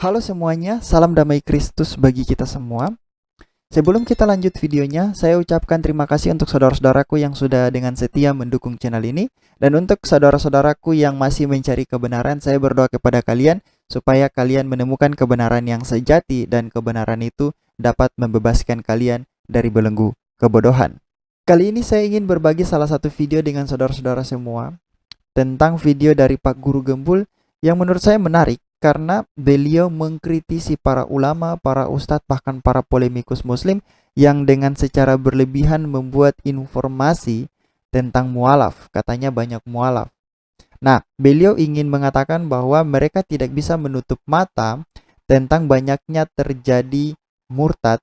Halo semuanya, salam damai Kristus bagi kita semua. Sebelum kita lanjut videonya, saya ucapkan terima kasih untuk saudara-saudaraku yang sudah dengan setia mendukung channel ini. Dan untuk saudara-saudaraku yang masih mencari kebenaran, saya berdoa kepada kalian supaya kalian menemukan kebenaran yang sejati dan kebenaran itu dapat membebaskan kalian dari belenggu kebodohan. Kali ini saya ingin berbagi salah satu video dengan saudara-saudara semua tentang video dari Pak Guru Gembul yang menurut saya menarik karena beliau mengkritisi para ulama, para ustadz, bahkan para polemikus muslim yang dengan secara berlebihan membuat informasi tentang mualaf. Katanya banyak mualaf. Nah, beliau ingin mengatakan bahwa mereka tidak bisa menutup mata tentang banyaknya terjadi murtad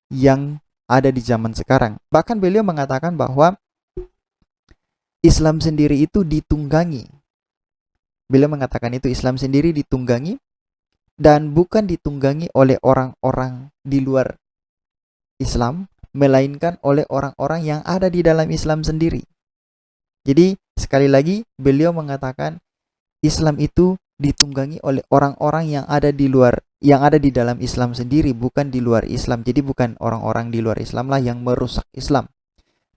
yang ada di zaman sekarang. Bahkan beliau mengatakan bahwa Islam sendiri itu ditunggangi. Beliau mengatakan itu Islam sendiri ditunggangi dan bukan ditunggangi oleh orang-orang di luar Islam, melainkan oleh orang-orang yang ada di dalam Islam sendiri. Jadi sekali lagi beliau mengatakan Islam itu ditunggangi oleh orang-orang yang ada di luar, yang ada di dalam Islam sendiri, bukan di luar Islam. Jadi bukan orang-orang di luar Islam lah yang merusak Islam,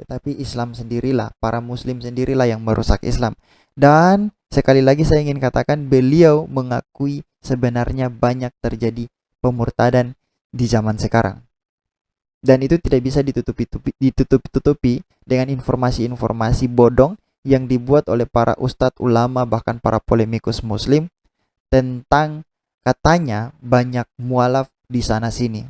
tetapi Islam sendirilah, para muslim sendirilah yang merusak Islam. Dan sekali lagi saya ingin katakan beliau mengakui sebenarnya banyak terjadi pemurtadan di zaman sekarang. Dan itu tidak bisa ditutupi dengan informasi-informasi bodong yang dibuat oleh para ustadz, ulama, bahkan para polemikus muslim tentang katanya banyak mualaf di sana sini.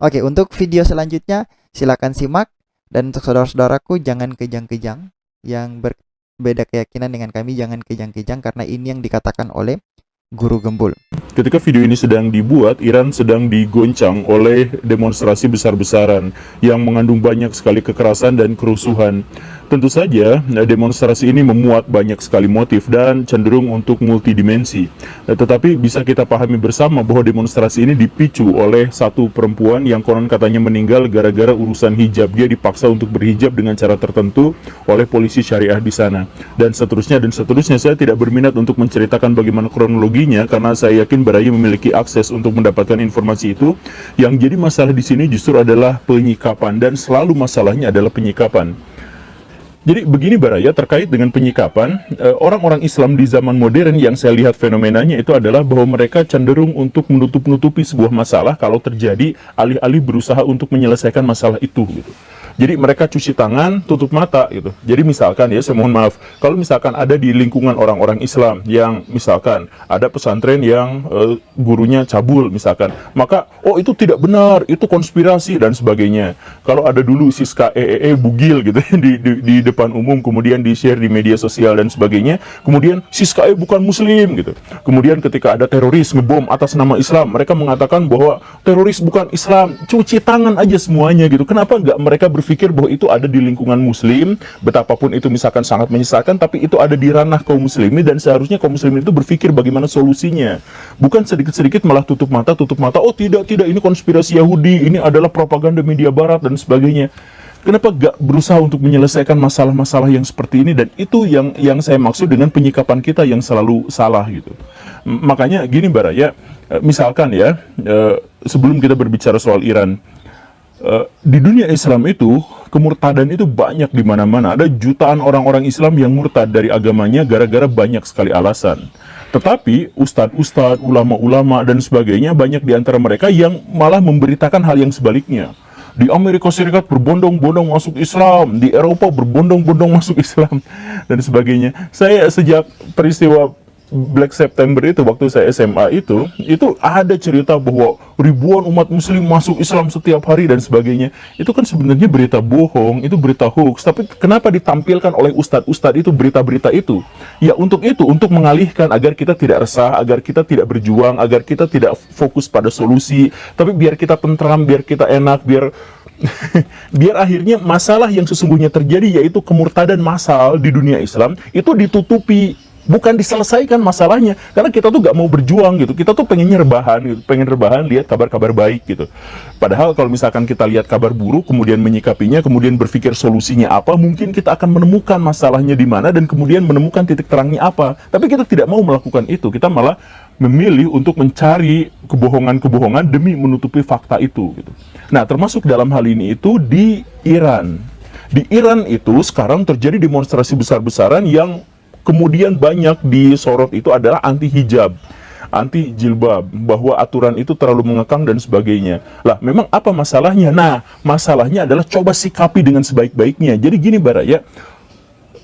Oke, untuk video selanjutnya silakan simak. Dan untuk saudara-saudaraku jangan kejang-kejang, yang berbeda keyakinan dengan kami jangan kejang-kejang, karena ini yang dikatakan oleh Guru Gembul. Ketika video ini sedang dibuat, Iran sedang digoncang oleh demonstrasi besar-besaran yang mengandung banyak sekali kekerasan dan kerusuhan. Tentu saja, demonstrasi ini memuat banyak sekali motif dan cenderung untuk multidimensi. Tetapi bisa kita pahami bersama bahwa demonstrasi ini dipicu oleh satu perempuan yang konon katanya meninggal gara-gara urusan hijab. Dia dipaksa untuk berhijab dengan cara tertentu oleh polisi syariah di sana. Dan seterusnya dan seterusnya. Saya tidak berminat untuk menceritakan bagaimana kronologinya karena saya yakin Baraya memiliki akses untuk mendapatkan informasi itu. Yang jadi masalah di sini justru adalah penyikapan, dan selalu masalahnya adalah penyikapan. Jadi begini Baraya, terkait dengan penyikapan, orang-orang Islam di zaman modern yang saya lihat fenomenanya itu adalah bahwa mereka cenderung untuk menutup-nutupi sebuah masalah kalau terjadi, alih-alih berusaha untuk menyelesaikan masalah itu gitu. Jadi mereka cuci tangan, tutup mata gitu. Jadi misalkan ya, saya mohon maaf, kalau misalkan ada di lingkungan orang-orang Islam yang misalkan ada pesantren yang gurunya cabul misalkan, maka oh itu tidak benar, itu konspirasi dan sebagainya. Kalau ada dulu Siska bugil gitu di depan umum, kemudian di-share di media sosial dan sebagainya, kemudian Siska bukan muslim gitu. Kemudian ketika ada teroris ngebom atas nama Islam, mereka mengatakan bahwa teroris bukan Islam, cuci tangan aja semuanya gitu. Kenapa nggak mereka berpikir bahwa itu ada di lingkungan muslim, betapapun itu misalkan sangat menyesalkan, tapi itu ada di ranah kaum muslimin, dan seharusnya kaum muslimin itu berpikir bagaimana solusinya. Bukan sedikit-sedikit malah tutup mata, oh tidak, ini konspirasi Yahudi, ini adalah propaganda media barat dan sebagainya. Kenapa gak berusaha untuk menyelesaikan masalah-masalah yang seperti ini? Dan itu yang saya maksud dengan penyikapan kita yang selalu salah gitu. Makanya gini Baraya, misalkan ya, sebelum kita berbicara soal Iran, di dunia Islam itu kemurtadan itu banyak di mana-mana. Ada jutaan orang-orang Islam yang murtad dari agamanya gara-gara banyak sekali alasan. Tetapi ustadz-ustadz, ulama-ulama dan sebagainya, banyak di antara mereka yang malah memberitakan hal yang sebaliknya. Di Amerika Serikat berbondong-bondong masuk Islam, di Eropa berbondong-bondong masuk Islam dan sebagainya. Saya sejak peristiwa Black September itu, waktu saya SMA itu ada cerita bahwa ribuan umat muslim masuk Islam setiap hari dan sebagainya. Itu kan sebenarnya berita bohong, itu berita hoax. Tapi kenapa ditampilkan oleh ustadz-ustadz itu berita-berita itu? Ya untuk itu, untuk mengalihkan agar kita tidak resah, agar kita tidak berjuang, agar kita tidak fokus pada solusi. Tapi biar kita tentram, biar kita enak, biar biar akhirnya masalah yang sesungguhnya terjadi, yaitu kemurtadan massal di dunia Islam, itu ditutupi. Bukan diselesaikan masalahnya, karena kita tuh gak mau berjuang gitu, kita tuh pengennya rebahan gitu, pengen rebahan lihat kabar-kabar baik gitu. Padahal kalau misalkan kita lihat kabar buruk, kemudian menyikapinya, kemudian berpikir solusinya apa, mungkin kita akan menemukan masalahnya di mana dan kemudian menemukan titik terangnya apa. Tapi kita tidak mau melakukan itu, kita malah memilih untuk mencari kebohongan-kebohongan demi menutupi fakta itu gitu. Nah, termasuk dalam hal ini itu di Iran. Di Iran itu sekarang terjadi demonstrasi besar-besaran yang kemudian banyak disorot itu adalah anti hijab, anti jilbab, bahwa aturan itu terlalu mengekang dan sebagainya. Lah, memang apa masalahnya? Nah, masalahnya adalah coba sikapi dengan sebaik-baiknya. Jadi gini Baraya,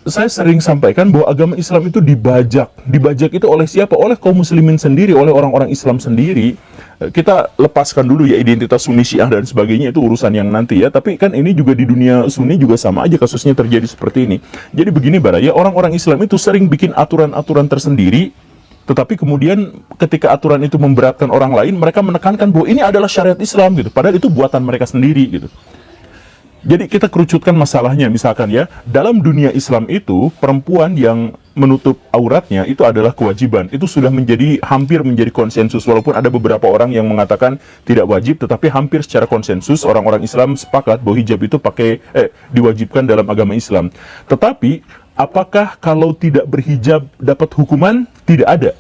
saya sering sampaikan bahwa agama Islam itu dibajak. Dibajak itu oleh siapa? Oleh kaum muslimin sendiri, oleh orang-orang Islam sendiri. Kita lepaskan dulu ya identitas Sunni Syiah dan sebagainya, itu urusan yang nanti ya. Tapi kan ini juga di dunia Sunni juga sama aja kasusnya terjadi seperti ini. Jadi begini Baraya, orang-orang Islam itu sering bikin aturan-aturan tersendiri, tetapi kemudian ketika aturan itu memberatkan orang lain, mereka menekankan bahwa ini adalah syariat Islam gitu. Padahal itu buatan mereka sendiri gitu. Jadi kita kerucutkan masalahnya, misalkan ya, dalam dunia Islam itu perempuan yang menutup auratnya itu adalah kewajiban. Itu sudah hampir menjadi konsensus, walaupun ada beberapa orang yang mengatakan tidak wajib, tetapi hampir secara konsensus orang-orang Islam sepakat bahwa hijab itu diwajibkan dalam agama Islam. Tetapi apakah kalau tidak berhijab dapat hukuman? Tidak ada.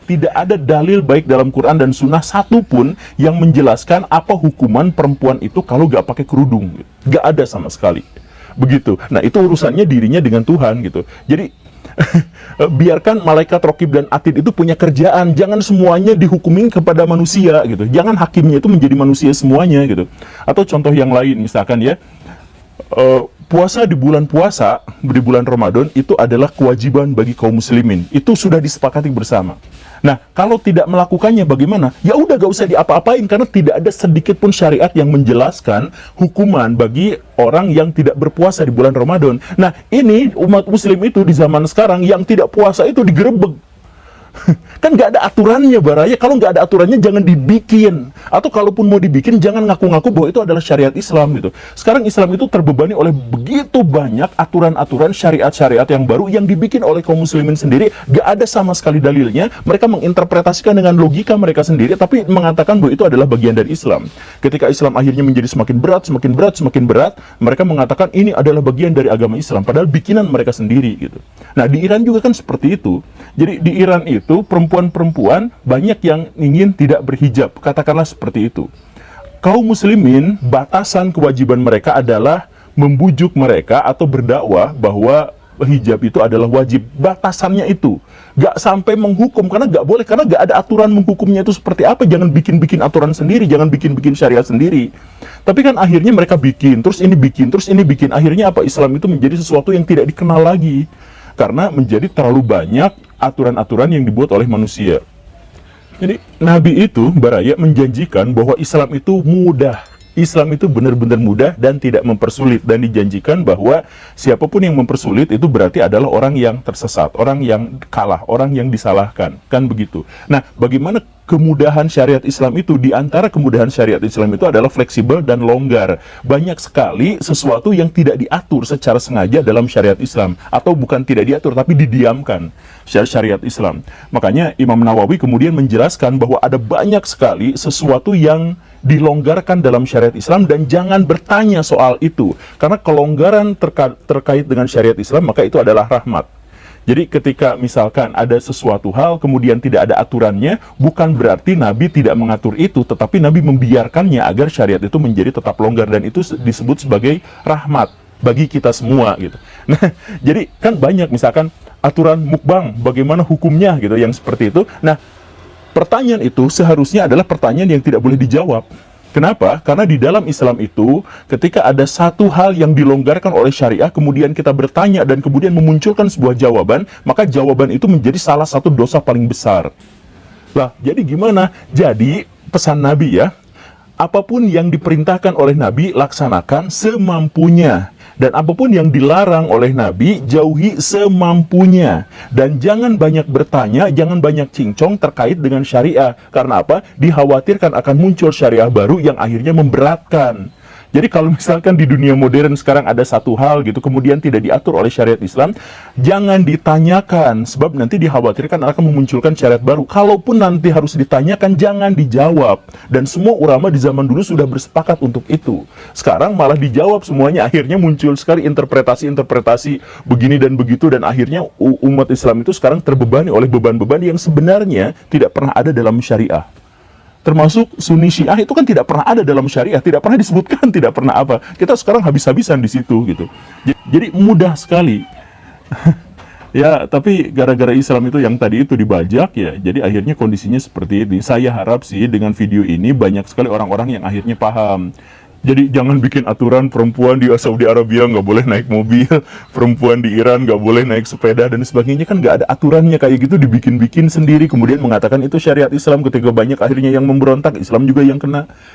Tidak ada dalil baik dalam Quran dan Sunnah satupun yang menjelaskan apa hukuman perempuan itu kalau gak pakai kerudung. Gak ada sama sekali. Begitu. Nah, itu urusannya dirinya dengan Tuhan gitu. Jadi biarkan malaikat Raqib dan Atid itu punya kerjaan. Jangan semuanya dihukumin kepada manusia gitu. Jangan hakimnya itu menjadi manusia semuanya gitu. Atau contoh yang lain misalkan ya, puasa di bulan Ramadan itu adalah kewajiban bagi kaum muslimin. Itu sudah disepakati bersama. Nah, kalau tidak melakukannya bagaimana? Ya udah, gak usah diapa-apain, karena tidak ada sedikit pun syariat yang menjelaskan hukuman bagi orang yang tidak berpuasa di bulan Ramadan. Nah, ini umat muslim itu di zaman sekarang yang tidak puasa itu digerebek. Kan nggak ada aturannya Baraya. Kalau nggak ada aturannya jangan dibikin, atau kalaupun mau dibikin jangan ngaku-ngaku bahwa itu adalah syariat Islam gitu. Sekarang Islam itu terbebani oleh begitu banyak aturan-aturan syariat-syariat yang baru yang dibikin oleh kaum muslimin sendiri. Nggak ada sama sekali dalilnya. Mereka menginterpretasikan dengan logika mereka sendiri, tapi mengatakan bahwa itu adalah bagian dari Islam. Ketika Islam akhirnya menjadi semakin berat, mereka mengatakan ini adalah bagian dari agama Islam, padahal bikinan mereka sendiri gitu. Nah, di Iran juga kan seperti itu. Jadi di Iran itu perempuan-perempuan banyak yang ingin tidak berhijab, katakanlah seperti itu. Kaum muslimin, batasan kewajiban mereka adalah membujuk mereka atau berdakwah bahwa hijab itu adalah wajib. Batasannya itu gak sampai menghukum, karena gak boleh, karena gak ada aturan menghukumnya itu seperti apa. Jangan bikin-bikin aturan sendiri, jangan bikin-bikin syariat sendiri. Tapi kan akhirnya mereka bikin, terus ini bikin. Akhirnya apa? Islam itu menjadi sesuatu yang tidak dikenal lagi, karena menjadi terlalu banyak aturan-aturan yang dibuat oleh manusia. Jadi Nabi itu Baraya menjanjikan bahwa Islam itu mudah. Islam itu benar-benar mudah dan tidak mempersulit, dan dijanjikan bahwa siapapun yang mempersulit itu berarti adalah orang yang tersesat, orang yang kalah, orang yang disalahkan, kan begitu. Nah, bagaimana kemudahan syariat Islam itu? Di antara kemudahan syariat Islam itu adalah fleksibel dan longgar. Banyak sekali sesuatu yang tidak diatur secara sengaja dalam syariat Islam, atau bukan tidak diatur tapi didiamkan syariat Islam. Makanya Imam Nawawi kemudian menjelaskan bahwa ada banyak sekali sesuatu yang dilonggarkan dalam syariat Islam, dan jangan bertanya soal itu, karena kelonggaran terkait dengan syariat Islam maka itu adalah rahmat. Jadi ketika misalkan ada sesuatu hal kemudian tidak ada aturannya, bukan berarti Nabi tidak mengatur itu, tetapi Nabi membiarkannya agar syariat itu menjadi tetap longgar, dan itu disebut sebagai rahmat bagi kita semua gitu. Nah, jadi kan banyak misalkan aturan mukbang, bagaimana hukumnya gitu, yang seperti itu. Nah, pertanyaan itu seharusnya adalah pertanyaan yang tidak boleh dijawab. Kenapa? Karena di dalam Islam itu, ketika ada satu hal yang dilonggarkan oleh syariah, kemudian kita bertanya dan kemudian memunculkan sebuah jawaban, maka jawaban itu menjadi salah satu dosa paling besar. Lah, jadi gimana? Jadi, pesan Nabi ya, apapun yang diperintahkan oleh Nabi, laksanakan semampunya. Dan apapun yang dilarang oleh Nabi, jauhi semampunya. Dan jangan banyak bertanya, jangan banyak cincong terkait dengan syariah. Karena apa? Dikhawatirkan akan muncul syariah baru yang akhirnya memberatkan. Jadi kalau misalkan di dunia modern sekarang ada satu hal gitu, kemudian tidak diatur oleh syariat Islam, jangan ditanyakan, sebab nanti dikhawatirkan akan memunculkan syariat baru. Kalaupun nanti harus ditanyakan, jangan dijawab. Dan semua ulama di zaman dulu sudah bersepakat untuk itu. Sekarang malah dijawab semuanya, akhirnya muncul sekali interpretasi-interpretasi begini dan begitu, dan akhirnya umat Islam itu sekarang terbebani oleh beban-beban yang sebenarnya tidak pernah ada dalam syariah. Termasuk Sunni Syiah itu kan tidak pernah ada dalam syariah, tidak pernah disebutkan, tidak pernah apa. Kita sekarang habis-habisan di situ gitu. Jadi mudah sekali. Ya, tapi gara-gara Islam itu yang tadi itu dibajak ya, jadi akhirnya kondisinya seperti ini. Saya harap sih dengan video ini banyak sekali orang-orang yang akhirnya paham. Jadi jangan bikin aturan perempuan di Saudi Arabia nggak boleh naik mobil, perempuan di Iran nggak boleh naik sepeda dan sebagainya, kan nggak ada aturannya kayak gitu, dibikin-bikin sendiri kemudian mengatakan itu syariat Islam. Ketika banyak akhirnya yang memberontak, Islam juga yang kena.